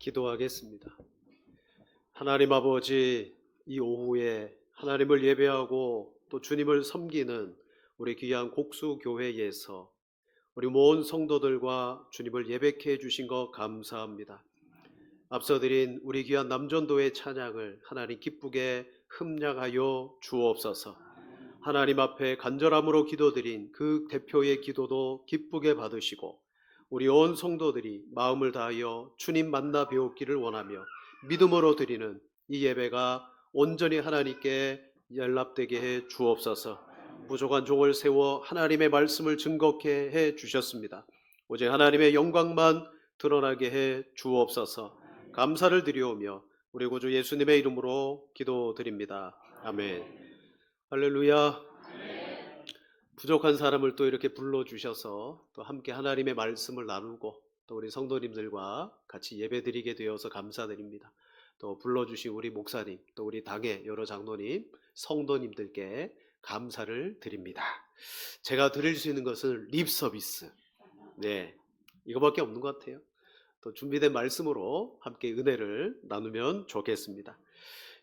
기도하겠습니다. 하나님 아버지, 이 오후에 하나님을 예배하고 또 주님을 섬기는 우리 귀한 곡수교회에서 우리 모든 성도들과 주님을 예배케 해주신 것 감사합니다. 앞서 드린 우리 귀한 남전도의 찬양을 하나님 기쁘게 흠량하여 주옵소서. 하나님 앞에 간절함으로 기도드린 그 대표의 기도도 기쁘게 받으시고 우리 온 성도들이 마음을 다하여 주님 만나 배우기를 원하며 믿음으로 드리는 이 예배가 온전히 하나님께 연락되게 해 주옵소서. 부족한 종을 세워 하나님의 말씀을 증거케 해 주셨습니다. 오직 하나님의 영광만 드러나게 해 주옵소서. 감사를 드리오며 우리 구주 예수님의 이름으로 기도드립니다. 아멘. 할렐루야. 부족한 사람을 또 이렇게 불러주셔서 또 함께 하나님의 말씀을 나누고 또 우리 성도님들과 같이 예배드리게 되어서 감사드립니다. 또 불러주신 우리 목사님, 또 우리 당의 여러 장로님, 성도님들께 감사를 드립니다. 제가 드릴 수 있는 것은 립 서비스, 이거밖에 없는 것 같아요. 또 준비된 말씀으로 함께 은혜를 나누면 좋겠습니다.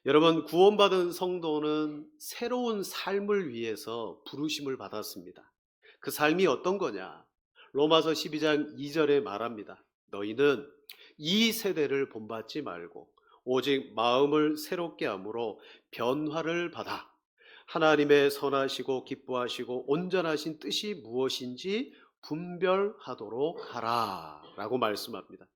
여러분, 구원받은 성도는 새로운 삶을 위해서 부르심을 받았습니다. 그 삶이 어떤 거냐? 로마서 12장 2절에 말합니다. 너희는 이 세대를 본받지 말고 오직 마음을 새롭게 함으로 변화를 받아 하나님의 선하시고 기뻐하시고 온전하신 뜻이 무엇인지 분별하도록 하라 라고 말씀합니다.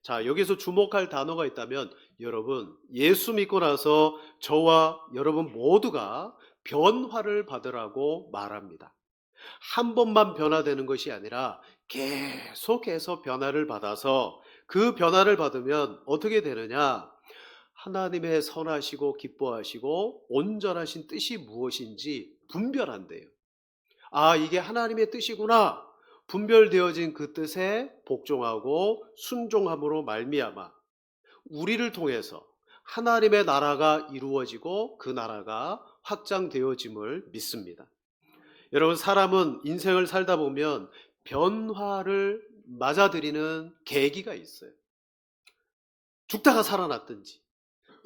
자, 여기서 주목할 단어가 있다면 여러분, 예수 믿고 나서 저와 여러분 모두가 변화를 받으라고 말합니다. 한 번만 변화되는 것이 아니라 계속해서 변화를 받아서 그 변화를 받으면 어떻게 되느냐? 하나님의 선하시고 기뻐하시고 온전하신 뜻이 무엇인지 분별한대요. 아, 이게 하나님의 뜻이구나. 분별되어진 그 뜻에 복종하고 순종함으로 말미암아 우리를 통해서 하나님의 나라가 이루어지고 그 나라가 확장되어짐을 믿습니다. 여러분, 사람은 인생을 살다 보면 변화를 맞아들이는 계기가 있어요. 죽다가 살아났든지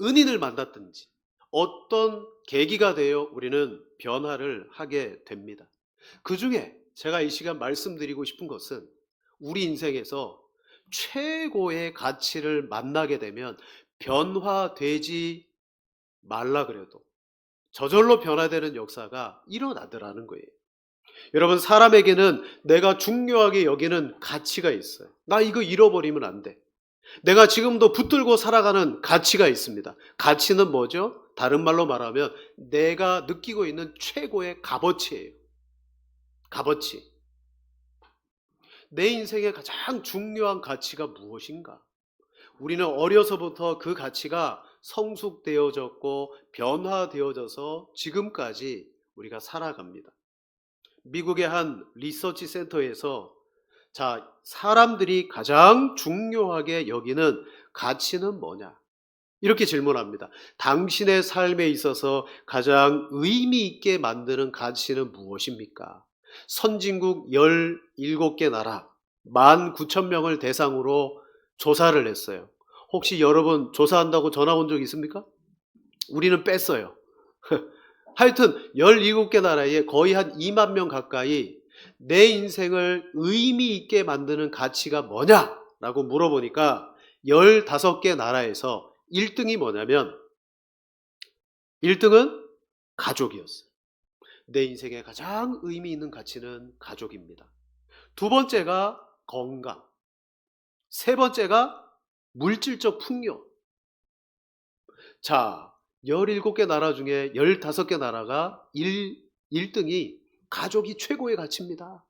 은인을 만났든지 어떤 계기가 되어 우리는 변화를 하게 됩니다. 그 중에 제가 이 시간 말씀드리고 싶은 것은 우리 인생에서 최고의 가치를 만나게 되면 변화되지 말라 그래도 저절로 변화되는 역사가 일어나더라는 거예요. 여러분, 사람에게는 내가 중요하게 여기는 가치가 있어요. 나 이거 잃어버리면 안 돼. 내가 지금도 붙들고 살아가는 가치가 있습니다. 가치는 뭐죠? 다른 말로 말하면 내가 느끼고 있는 최고의 값어치예요. 값어치. 내 인생의 가장 중요한 가치가 무엇인가? 우리는 어려서부터 그 가치가 성숙되어졌고 변화되어져서 지금까지 우리가 살아갑니다. 미국의 한 리서치 센터에서 사람들이 가장 중요하게 여기는 가치는 뭐냐? 이렇게 질문합니다. 당신의 삶에 있어서 가장 의미 있게 만드는 가치는 무엇입니까? 선진국 17개 나라 19,000명을 대상으로 조사를 했어요. 혹시 여러분 조사한다고 전화 온 적 있습니까? 우리는 뺐어요. 하여튼 17개 나라에 거의 한 2만 명 가까이 내 인생을 의미 있게 만드는 가치가 뭐냐라고 물어보니까 15개 나라에서 1등이 뭐냐면 1등은 가족이었어요. 내 인생에 가장 의미 있는 가치는 가족입니다. 두 번째가 건강, 세 번째가 물질적 풍요. 자, 17개 나라 중에 15개 나라가 1등이 가족이 최고의 가치입니다.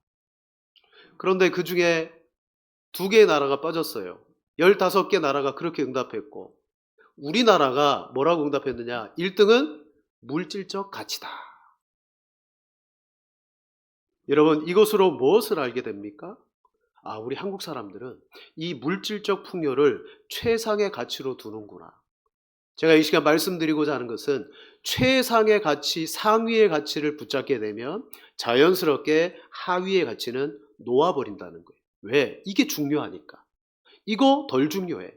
그런데 그 중에 2개의 나라가 빠졌어요. 15개 나라가 그렇게 응답했고 우리나라가 뭐라고 응답했느냐? 1등은 물질적 가치다. 여러분, 이것으로 무엇을 알게 됩니까? 우리 한국 사람들은 이 물질적 풍요를 최상의 가치로 두는구나. 제가 이 시간 말씀드리고자 하는 것은 최상의 가치, 상위의 가치를 붙잡게 되면 자연스럽게 하위의 가치는 놓아버린다는 거예요. 왜? 이게 중요하니까. 이거 덜 중요해.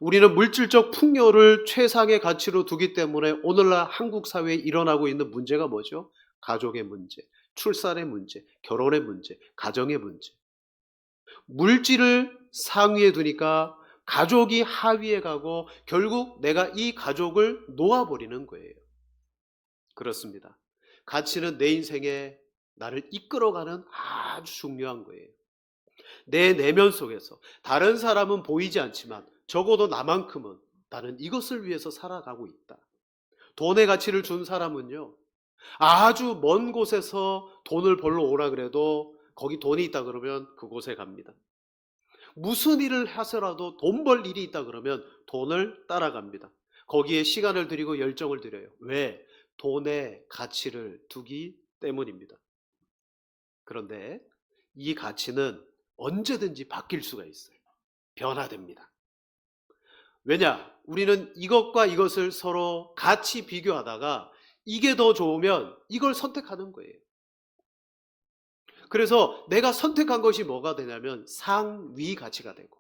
우리는 물질적 풍요를 최상의 가치로 두기 때문에 오늘날 한국 사회에 일어나고 있는 문제가 뭐죠? 가족의 문제, 출산의 문제, 결혼의 문제, 가정의 문제. 물질을 상위에 두니까 가족이 하위에 가고 결국 내가 이 가족을 놓아버리는 거예요. 그렇습니다. 가치는 내 인생에 나를 이끌어가는 아주 중요한 거예요. 내 내면 속에서 다른 사람은 보이지 않지만 적어도 나만큼은 나는 이것을 위해서 살아가고 있다. 돈의 가치를 준 사람은요, 아주 먼 곳에서 돈을 벌러 오라 그래도 거기 돈이 있다 그러면 그곳에 갑니다. 무슨 일을 하서라도 돈 벌 일이 있다 그러면 돈을 따라갑니다. 거기에 시간을 들이고 열정을 들여요. 왜? 돈의 가치를 두기 때문입니다. 그런데 이 가치는 언제든지 바뀔 수가 있어요. 변화됩니다. 왜냐? 우리는 이것과 이것을 서로 같이 비교하다가 이게 더 좋으면 이걸 선택하는 거예요. 그래서 내가 선택한 것이 뭐가 되냐면 상위 가치가 되고,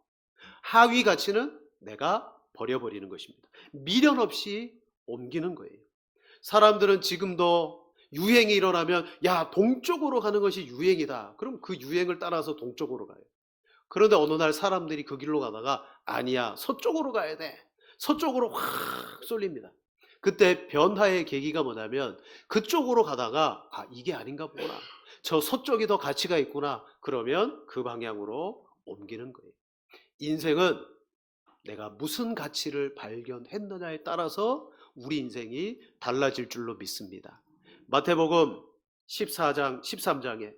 하위 가치는 내가 버려버리는 것입니다. 미련 없이 옮기는 거예요. 사람들은 지금도 유행이 일어나면 야, 동쪽으로 가는 것이 유행이다. 그럼 그 유행을 따라서 동쪽으로 가요. 그런데 어느 날 사람들이 그 길로 가다가 아니야, 서쪽으로 가야 돼. 서쪽으로 확 쏠립니다. 그때 변화의 계기가 뭐냐면 그쪽으로 가다가 아, 이게 아닌가 보구나. 저 서쪽이 더 가치가 있구나. 그러면 그 방향으로 옮기는 거예요. 인생은 내가 무슨 가치를 발견했느냐에 따라서 우리 인생이 달라질 줄로 믿습니다. 마태복음 14장 13장에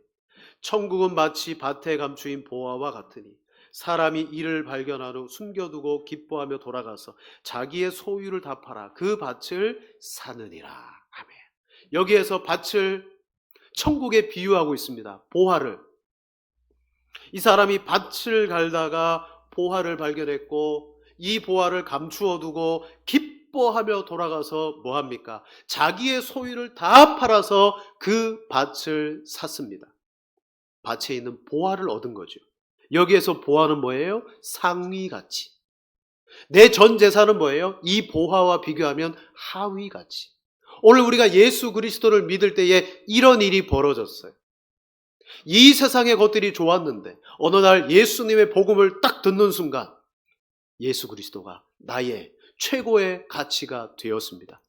천국은 마치 밭에 감추인 보화와 같으니 사람이 이를 발견한 후 숨겨두고 기뻐하며 돌아가서 자기의 소유를 다 팔아 그 밭을 사느니라. 아멘. 여기에서 밭을 천국에 비유하고 있습니다. 보화를. 이 사람이 밭을 갈다가 보화를 발견했고 이 보화를 감추어 두고 기뻐하며 돌아가서 뭐합니까? 자기의 소유를 다 팔아서 그 밭을 샀습니다. 밭에 있는 보화를 얻은 거죠. 여기에서 보화는 뭐예요? 상위 가치. 내 전 재산은 뭐예요? 이 보화와 비교하면 하위 가치. 오늘 우리가 예수 그리스도를 믿을 때에 이런 일이 벌어졌어요. 이 세상의 것들이 좋았는데 어느 날 예수님의 복음을 딱 듣는 순간 예수 그리스도가 나의 최고의 가치가 되었습니다.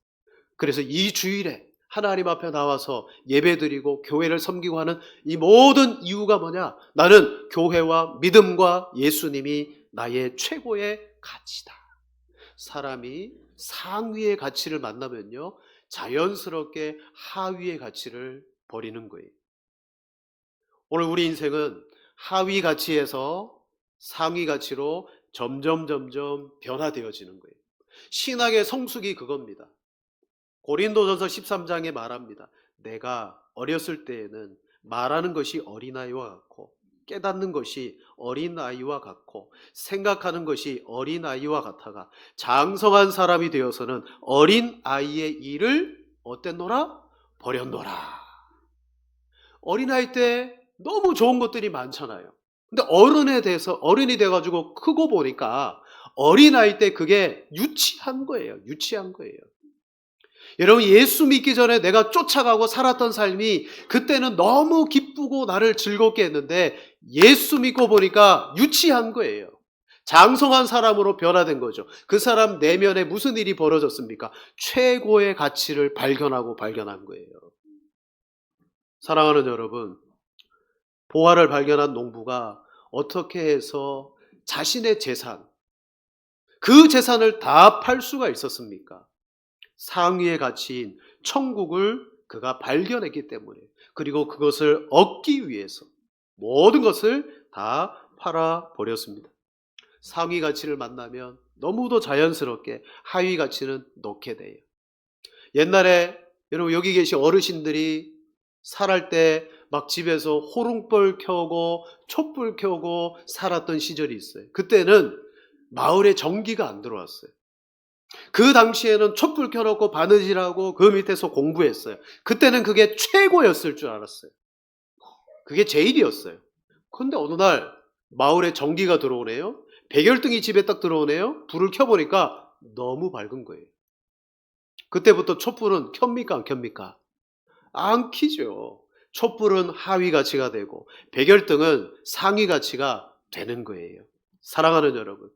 그래서 이 주일에 하나님 앞에 나와서 예배드리고 교회를 섬기고 하는 이 모든 이유가 뭐냐? 나는 교회와 믿음과 예수님이 나의 최고의 가치다. 사람이 상위의 가치를 만나면요, 자연스럽게 하위의 가치를 버리는 거예요. 오늘 우리 인생은 하위 가치에서 상위 가치로 점점 변화되어지는 거예요. 신학의 성숙이 그겁니다. 고린도전서 13장에 말합니다. 내가 어렸을 때에는 말하는 것이 어린아이와 같고 깨닫는 것이 어린아이와 같고 생각하는 것이 어린아이와 같아가 장성한 사람이 되어서는 어린아이의 일을 어땠노라? 버렸노라. 어린아이 때 너무 좋은 것들이 많잖아요. 근데 어른이 돼가지고 크고 보니까 어린아이 때 그게 유치한 거예요. 유치한 거예요. 여러분, 예수 믿기 전에 내가 쫓아가고 살았던 삶이 그때는 너무 기쁘고 나를 즐겁게 했는데 예수 믿고 보니까 유치한 거예요. 장성한 사람으로 변화된 거죠. 그 사람 내면에 무슨 일이 벌어졌습니까? 최고의 가치를 발견한 거예요. 사랑하는 여러분, 보화를 발견한 농부가 어떻게 해서 자신의 재산, 그 재산을 다 팔 수가 있었습니까? 상위의 가치인 천국을 그가 발견했기 때문에, 그리고 그것을 얻기 위해서 모든 것을 다 팔아버렸습니다. 상위 가치를 만나면 너무도 자연스럽게 하위 가치는 놓게 돼요. 옛날에 여러분 여기 계신 어르신들이 살할 때 막 집에서 호롱불 켜고 촛불 켜고 살았던 시절이 있어요. 그때는 마을에 전기가 안 들어왔어요. 그 당시에는 촛불 켜놓고 바느질하고 그 밑에서 공부했어요. 그때는 그게 최고였을 줄 알았어요. 그게 제일이었어요. 그런데 어느 날 마을에 전기가 들어오네요. 백열등이 집에 딱 들어오네요. 불을 켜보니까 너무 밝은 거예요. 그때부터 촛불은 켭니까 안 켭니까? 안 켜죠. 촛불은 하위 가치가 되고 백열등은 상위 가치가 되는 거예요. 사랑하는 여러분,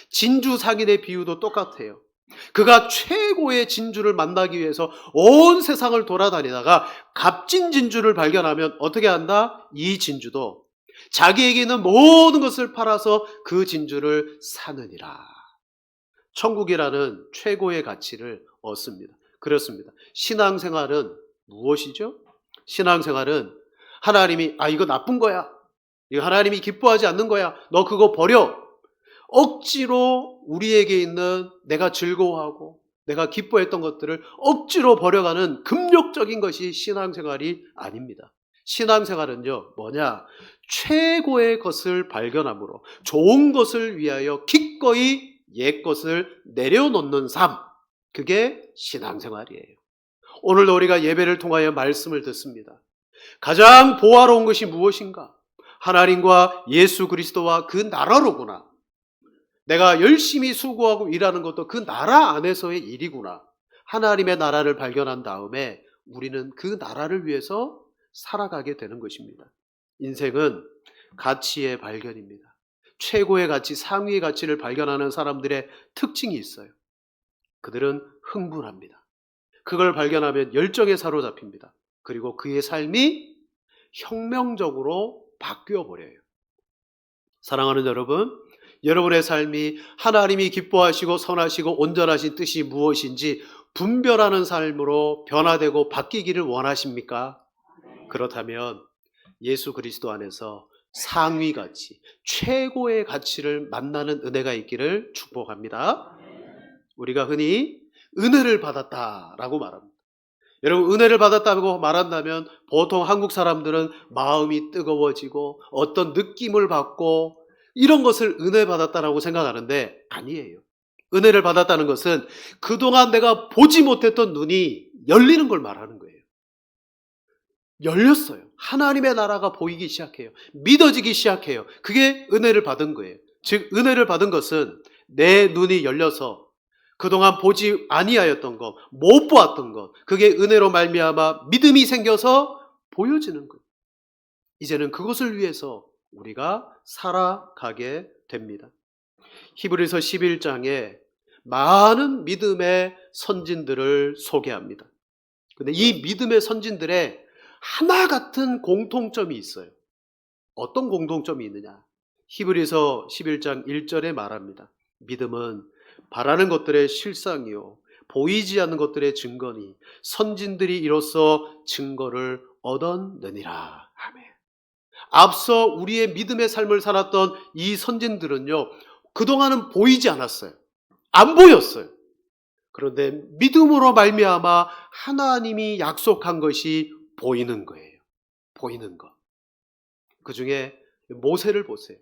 진주 상인의 비유도 똑같아요. 그가 최고의 진주를 만나기 위해서 온 세상을 돌아다니다가 값진 진주를 발견하면 어떻게 한다? 이 진주도 자기에게 있는 모든 것을 팔아서 그 진주를 사느니라. 천국이라는 최고의 가치를 얻습니다. 그렇습니다. 신앙생활은 무엇이죠? 신앙생활은 하나님이 이거 나쁜 거야, 이거 하나님이 기뻐하지 않는 거야, 너 그거 버려, 억지로 우리에게 있는 내가 즐거워하고 내가 기뻐했던 것들을 억지로 버려가는 금욕적인 것이 신앙생활이 아닙니다. 신앙생활은요, 뭐냐? 최고의 것을 발견함으로 좋은 것을 위하여 기꺼이 옛 것을 내려놓는 삶, 그게 신앙생활이에요. 오늘도 우리가 예배를 통하여 말씀을 듣습니다. 가장 보화로운 것이 무엇인가? 하나님과 예수 그리스도와 그 나라로구나. 내가 열심히 수고하고 일하는 것도 그 나라 안에서의 일이구나. 하나님의 나라를 발견한 다음에 우리는 그 나라를 위해서 살아가게 되는 것입니다. 인생은 가치의 발견입니다. 최고의 가치, 상위의 가치를 발견하는 사람들의 특징이 있어요. 그들은 흥분합니다. 그걸 발견하면 열정에 사로잡힙니다. 그리고 그의 삶이 혁명적으로 바뀌어 버려요. 사랑하는 여러분, 여러분의 삶이 하나님이 기뻐하시고 선하시고 온전하신 뜻이 무엇인지 분별하는 삶으로 변화되고 바뀌기를 원하십니까? 그렇다면 예수 그리스도 안에서 상위 가치, 최고의 가치를 만나는 은혜가 있기를 축복합니다. 우리가 흔히 은혜를 받았다라고 말합니다. 여러분, 은혜를 받았다고 말한다면 보통 한국 사람들은 마음이 뜨거워지고 어떤 느낌을 받고 이런 것을 은혜 받았다라고 생각하는데 아니에요. 은혜를 받았다는 것은 그동안 내가 보지 못했던 눈이 열리는 걸 말하는 거예요. 열렸어요. 하나님의 나라가 보이기 시작해요. 믿어지기 시작해요. 그게 은혜를 받은 거예요. 즉, 은혜를 받은 것은 내 눈이 열려서 그동안 보지 아니하였던 것, 못 보았던 것, 그게 은혜로 말미암아 믿음이 생겨서 보여지는 거예요. 이제는 그것을 위해서 우리가 살아가게 됩니다. 히브리서 11장에 많은 믿음의 선진들을 소개합니다. 근데 이 믿음의 선진들의 하나 같은 공통점이 있어요. 어떤 공통점이 있느냐? 히브리서 11장 1절에 말합니다. 믿음은 바라는 것들의 실상이요 보이지 않는 것들의 증거니 선진들이 이로써 증거를 얻었느니라. 아멘. 앞서 우리의 믿음의 삶을 살았던 이 선진들은요, 그동안은 보이지 않았어요. 안 보였어요. 그런데 믿음으로 말미암아 하나님이 약속한 것이 보이는 거예요. 보이는 것. 그 중에 모세를 보세요.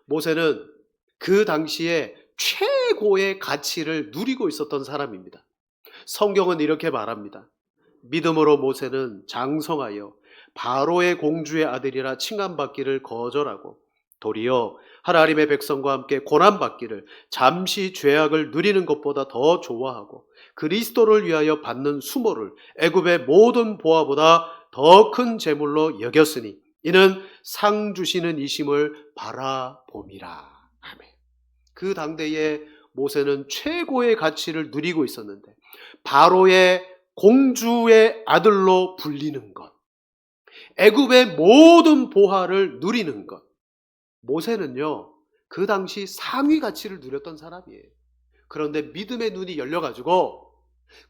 모세는 그 당시에 최고의 가치를 누리고 있었던 사람입니다. 성경은 이렇게 말합니다. 믿음으로 모세는 장성하여 바로의 공주의 아들이라 칭함받기를 거절하고 도리어 하나님의 백성과 함께 고난받기를 잠시 죄악을 누리는 것보다 더 좋아하고 그리스도를 위하여 받는 수모를 애굽의 모든 보화보다 더 큰 재물로 여겼으니 이는 상 주시는 이심을 바라봄이라. 아멘. 그 당대에 모세는 최고의 가치를 누리고 있었는데 바로의 공주의 아들로 불리는 것, 애굽의 모든 보화를 누리는 것. 모세는요, 그 당시 상위 가치를 누렸던 사람이에요. 그런데 믿음의 눈이 열려가지고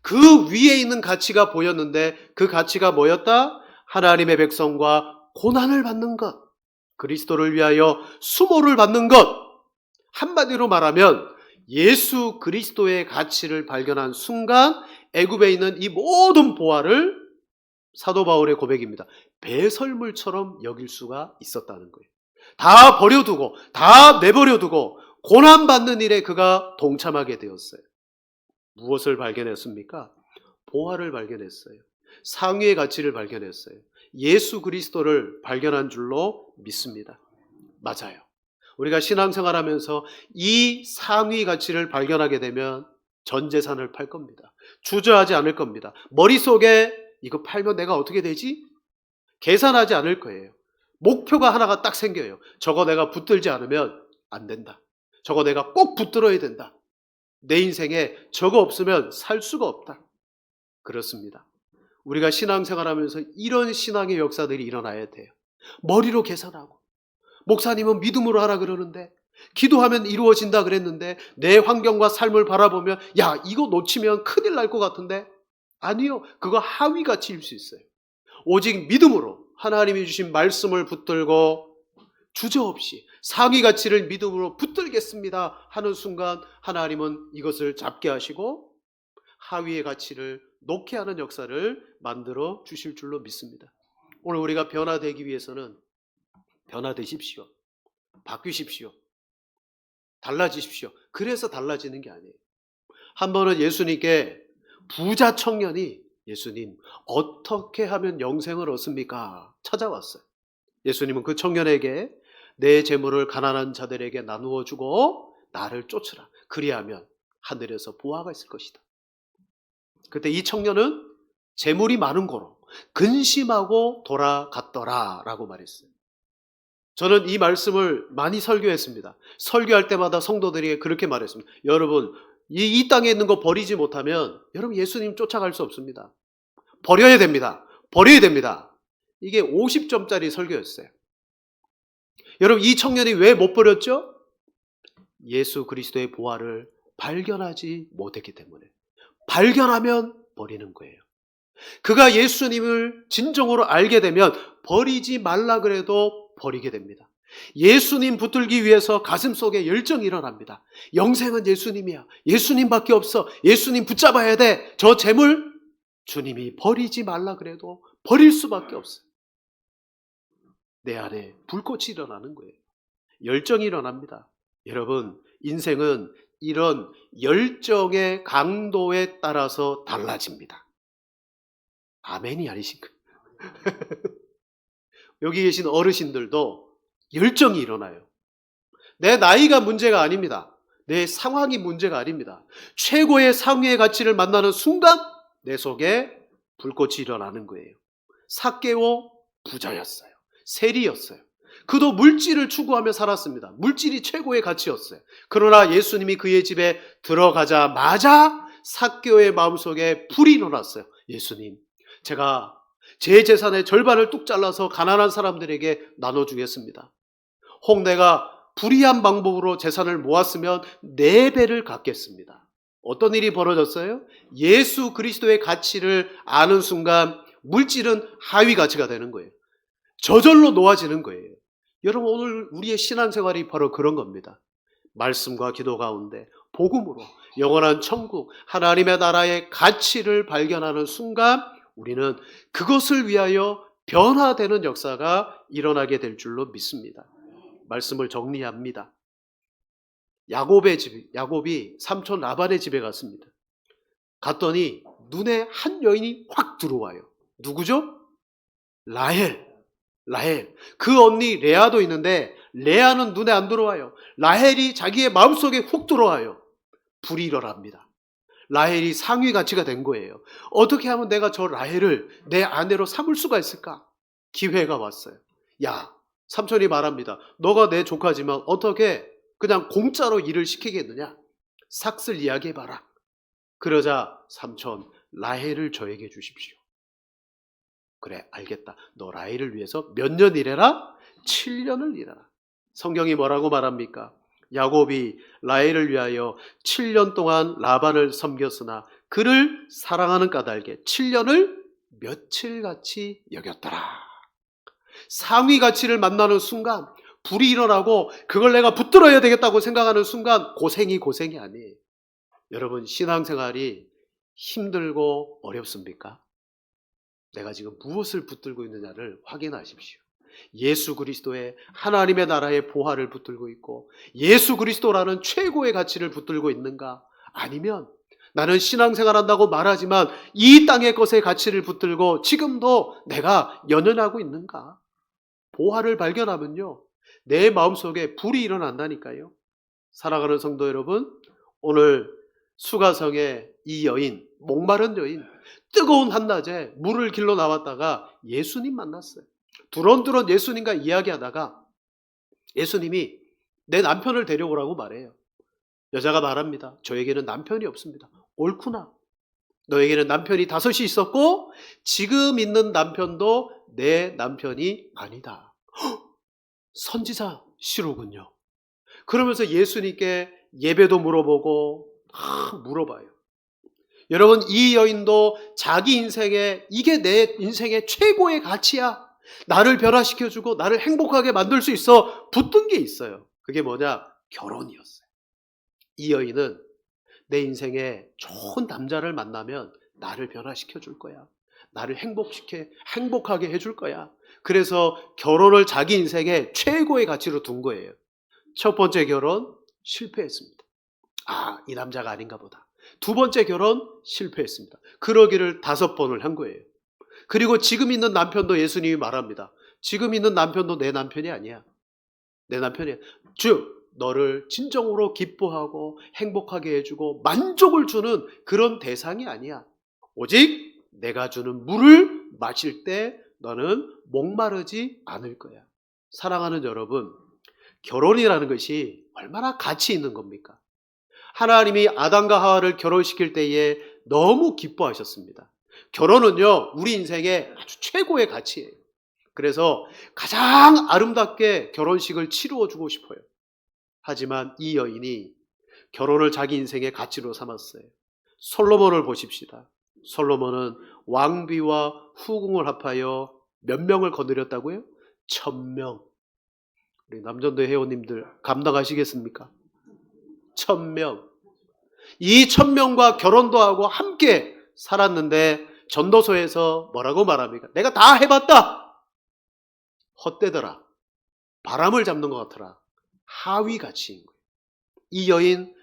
그 위에 있는 가치가 보였는데 그 가치가 뭐였다? 하나님의 백성과 고난을 받는 것, 그리스도를 위하여 수모를 받는 것. 한마디로 말하면 예수 그리스도의 가치를 발견한 순간 애굽에 있는 이 모든 보화를, 사도 바울의 고백입니다, 배설물처럼 여길 수가 있었다는 거예요. 다 버려두고 다 내버려두고 고난받는 일에 그가 동참하게 되었어요. 무엇을 발견했습니까? 보화를 발견했어요. 상위의 가치를 발견했어요. 예수 그리스도를 발견한 줄로 믿습니다. 맞아요. 우리가 신앙생활하면서 이 상위 가치를 발견하게 되면 전 재산을 팔 겁니다. 주저하지 않을 겁니다. 머릿속에 이거 팔면 내가 어떻게 되지? 계산하지 않을 거예요. 목표가 하나가 딱 생겨요. 저거 내가 붙들지 않으면 안 된다. 저거 내가 꼭 붙들어야 된다. 내 인생에 저거 없으면 살 수가 없다. 그렇습니다. 우리가 신앙생활하면서 이런 신앙의 역사들이 일어나야 돼요. 머리로 계산하고, 목사님은 믿음으로 하라 그러는데, 기도하면 이루어진다 그랬는데, 내 환경과 삶을 바라보면 야, 이거 놓치면 큰일 날 것 같은데. 아니요, 그거 하위 가치일 수 있어요. 오직 믿음으로 하나님이 주신 말씀을 붙들고 주저없이 상위 가치를 믿음으로 붙들겠습니다 하는 순간 하나님은 이것을 잡게 하시고 하위의 가치를 놓게 하는 역사를 만들어 주실 줄로 믿습니다. 오늘 우리가 변화되기 위해서는 변화되십시오. 바뀌십시오. 달라지십시오. 그래서 달라지는 게 아니에요. 한 번은 예수님께 부자 청년이 예수님, 어떻게 하면 영생을 얻습니까? 찾아왔어요. 예수님은 그 청년에게 내 재물을 가난한 자들에게 나누어 주고 나를 쫓으라. 그리하면 하늘에서 보화가 있을 것이다. 그때 이 청년은 재물이 많은 거로 근심하고 돌아갔더라 라고 말했어요. 저는 이 말씀을 많이 설교했습니다. 설교할 때마다 성도들에게 그렇게 말했습니다. 여러분, 이 땅에 있는 거 버리지 못하면 여러분 예수님 쫓아갈 수 없습니다. 버려야 됩니다. 버려야 됩니다. 이게 50점짜리 설교였어요. 여러분, 이 청년이 왜 못 버렸죠? 예수 그리스도의 보화를 발견하지 못했기 때문에. 발견하면 버리는 거예요. 그가 예수님을 진정으로 알게 되면 버리지 말라 그래도 버리게 됩니다. 예수님 붙들기 위해서 가슴속에 열정이 일어납니다. 영생은 예수님이야. 예수님밖에 없어. 예수님 붙잡아야 돼. 저 재물 주님이 버리지 말라 그래도 버릴 수밖에 없어요. 내 안에 불꽃이 일어나는 거예요. 열정이 일어납니다. 여러분, 인생은 이런 열정의 강도에 따라서 달라집니다. 아멘이 아니신가요? 여기 계신 어르신들도 열정이 일어나요. 내 나이가 문제가 아닙니다. 내 상황이 문제가 아닙니다. 최고의 상위의 가치를 만나는 순간 내 속에 불꽃이 일어나는 거예요. 삭개오 부자였어요. 세리였어요. 그도 물질을 추구하며 살았습니다. 물질이 최고의 가치였어요. 그러나 예수님이 그의 집에 들어가자마자 삭개오의 마음속에 불이 일어났어요. 예수님, 제가 제 재산의 절반을 뚝 잘라서 가난한 사람들에게 나눠주겠습니다. 혹 내가 불의한 방법으로 재산을 모았으면 4배를 갚겠습니다. 어떤 일이 벌어졌어요? 예수 그리스도의 가치를 아는 순간 물질은 하위 가치가 되는 거예요. 저절로 놓아지는 거예요. 여러분, 오늘 우리의 신앙생활이 바로 그런 겁니다. 말씀과 기도 가운데 복음으로 영원한 천국, 하나님의 나라의 가치를 발견하는 순간 우리는 그것을 위하여 변화되는 역사가 일어나게 될 줄로 믿습니다. 말씀을 정리합니다. 야곱이 삼촌 라반의 집에 갔습니다. 갔더니 눈에 한 여인이 확 들어와요. 누구죠? 라헬. 그 언니 레아도 있는데 레아는 눈에 안 들어와요. 라헬이 자기의 마음속에 훅 들어와요. 불이 일어납니다. 라헬이 상위 가치가 된 거예요. 어떻게 하면 내가 저 라헬을 내 아내로 삼을 수가 있을까? 기회가 왔어요. 야, 삼촌이 말합니다. 너가 내 조카지만 어떻게 그냥 공짜로 일을 시키겠느냐? 삭슬 이야기해봐라. 그러자 삼촌, 라헬을 저에게 주십시오. 그래, 알겠다. 너 라헬을 위해서 몇 년 일해라? 7년을 일해라. 성경이 뭐라고 말합니까? 야곱이 라헬을 위하여 7년 동안 라반을 섬겼으나 그를 사랑하는 까닭에 7년을 며칠같이 여겼더라. 상위 가치를 만나는 순간 불이 일어나고 그걸 내가 붙들어야 되겠다고 생각하는 순간 고생이 아니에요. 여러분, 신앙생활이 힘들고 어렵습니까? 내가 지금 무엇을 붙들고 있느냐를 확인하십시오. 예수 그리스도의 하나님의 나라의 보화를 붙들고 있고 예수 그리스도라는 최고의 가치를 붙들고 있는가? 아니면 나는 신앙생활한다고 말하지만 이 땅의 것의 가치를 붙들고 지금도 내가 연연하고 있는가? 보화를 발견하면요, 내 마음속에 불이 일어난다니까요. 사랑하는 성도 여러분, 오늘 수가성의 이 여인, 목마른 여인, 뜨거운 한낮에 물을 길러 나왔다가 예수님 만났어요. 두런두런 예수님과 이야기하다가 예수님이 내 남편을 데려오라고 말해요. 여자가 말합니다. 저에게는 남편이 없습니다. 옳구나. 너에게는 남편이 5이 있었고 지금 있는 남편도 내 남편이 아니다. 선지자시로군요. 그러면서 예수님께 예배도 물어보고 물어봐요. 여러분, 이 여인도 자기 인생에 이게 내 인생의 최고의 가치야. 나를 변화시켜주고 나를 행복하게 만들 수 있어. 붙든 게 있어요. 그게 뭐냐? 결혼이었어요. 이 여인은 내 인생에 좋은 남자를 만나면 나를 변화시켜 줄 거야. 나를 행복하게 해줄 거야. 그래서 결혼을 자기 인생의 최고의 가치로 둔 거예요. 첫 번째 결혼 실패했습니다. 이 남자가 아닌가 보다. 두 번째 결혼 실패했습니다. 그러기를 5번을 한 거예요. 그리고 지금 있는 남편도 예수님이 말합니다. 지금 있는 남편도 내 남편이 아니야. 내 남편이야. 즉 너를 진정으로 기뻐하고 행복하게 해주고 만족을 주는 그런 대상이 아니야. 오직 내가 주는 물을 마실 때 너는 목마르지 않을 거야. 사랑하는 여러분, 결혼이라는 것이 얼마나 가치 있는 겁니까? 하나님이 아담과 하와를 결혼시킬 때에 너무 기뻐하셨습니다. 결혼은요, 우리 인생의 아주 최고의 가치예요. 그래서 가장 아름답게 결혼식을 치루어 주고 싶어요. 하지만 이 여인이 결혼을 자기 인생의 가치로 삼았어요. 솔로몬을 보십시다. 솔로몬은 왕비와 후궁을 합하여 몇 명을 거느렸다고요? 1000명. 우리 남전도 회원님들 감당하시겠습니까? 1000명. 이 1000명과 결혼도 하고 함께 살았는데 전도서에서 뭐라고 말합니까? 내가 다 해봤다. 헛되더라. 바람을 잡는 것 같더라. 하위 가치인 거예요. 이 여인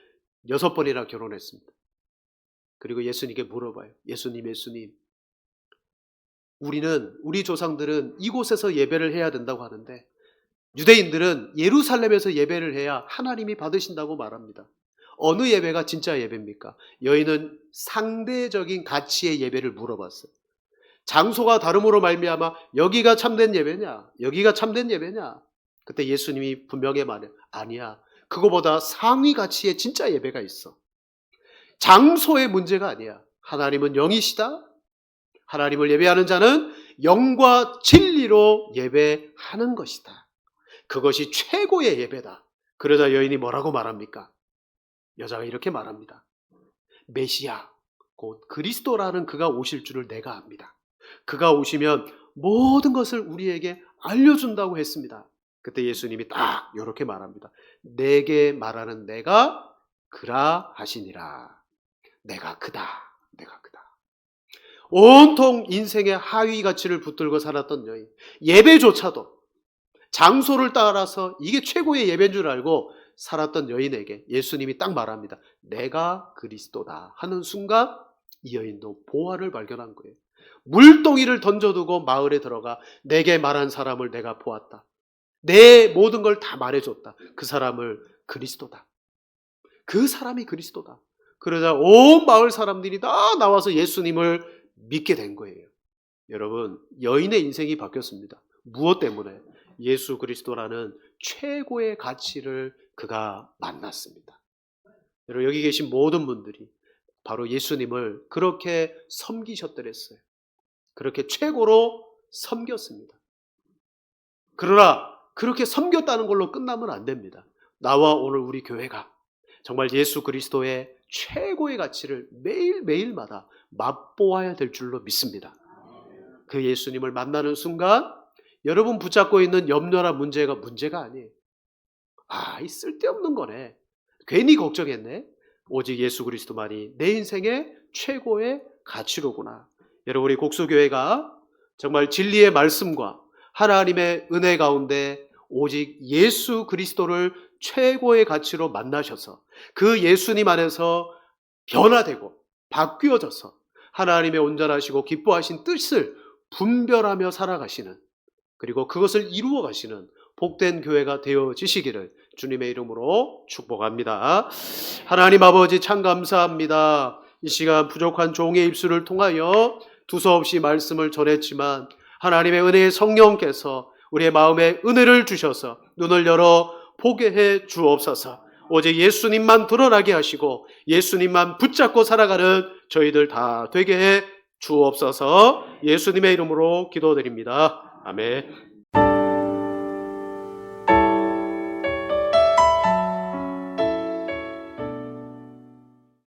6번이나 결혼했습니다. 그리고 예수님께 물어봐요. 예수님, 우리 조상들은 이곳에서 예배를 해야 된다고 하는데 유대인들은 예루살렘에서 예배를 해야 하나님이 받으신다고 말합니다. 어느 예배가 진짜 예배입니까? 여인은 상대적인 가치의 예배를 물어봤어요. 장소가 다름으로 말미암아 여기가 참된 예배냐? 여기가 참된 예배냐? 그때 예수님이 분명히 말해요. 아니야. 그거보다 상위 가치의 진짜 예배가 있어. 장소의 문제가 아니야. 하나님은 영이시다. 하나님을 예배하는 자는 영과 진리로 예배하는 것이다. 그것이 최고의 예배다. 그러자 여인이 뭐라고 말합니까? 여자가 이렇게 말합니다. 메시아, 곧 그리스도라는 그가 오실 줄을 내가 압니다. 그가 오시면 모든 것을 우리에게 알려준다고 했습니다. 그때 예수님이 딱 이렇게 말합니다. 내게 말하는 내가 그라 하시니라. 내가 그다. 내가 그다. 온통 인생의 하위 가치를 붙들고 살았던 여인. 예배조차도 장소를 따라서 이게 최고의 예배인 줄 알고 살았던 여인에게 예수님이 딱 말합니다. 내가 그리스도다 하는 순간 이 여인도 보화를 발견한 거예요. 물동이를 던져두고 마을에 들어가 내게 말한 사람을 내가 보았다. 내 모든 걸 다 말해줬다. 그 사람을 그리스도다. 그 사람이 그리스도다. 그러자 온 마을 사람들이 다 나와서 예수님을 믿게 된 거예요. 여러분, 여인의 인생이 바뀌었습니다. 무엇 때문에? 예수 그리스도라는 최고의 가치를 그가 만났습니다. 여러분, 여기 계신 모든 분들이 바로 예수님을 그렇게 섬기셨더랬어요. 그렇게 최고로 섬겼습니다. 그러나 그렇게 섬겼다는 걸로 끝나면 안 됩니다. 나와 오늘 우리 교회가 정말 예수 그리스도의 최고의 가치를 매일매일마다 맛보아야 될 줄로 믿습니다. 그 예수님을 만나는 순간 여러분 붙잡고 있는 염려나 문제가 아니에요. 이 쓸데없는 거네. 괜히 걱정했네. 오직 예수 그리스도만이 내 인생의 최고의 가치로구나. 여러분, 우리 곡수교회가 정말 진리의 말씀과 하나님의 은혜 가운데 오직 예수 그리스도를 최고의 가치로 만나셔서 그 예수님 안에서 변화되고 바뀌어져서 하나님의 온전하시고 기뻐하신 뜻을 분별하며 살아가시는, 그리고 그것을 이루어 가시는 복된 교회가 되어지시기를 주님의 이름으로 축복합니다. 하나님 아버지 참 감사합니다. 이 시간 부족한 종의 입술을 통하여 두서없이 말씀을 전했지만 하나님의 은혜의 성령께서 우리의 마음에 은혜를 주셔서 눈을 열어 보게 해 주옵소서. 오직 예수님만 드러나게 하시고 예수님만 붙잡고 살아가는 저희들 다 되게 해 주옵소서. 예수님의 이름으로 기도드립니다. 아멘.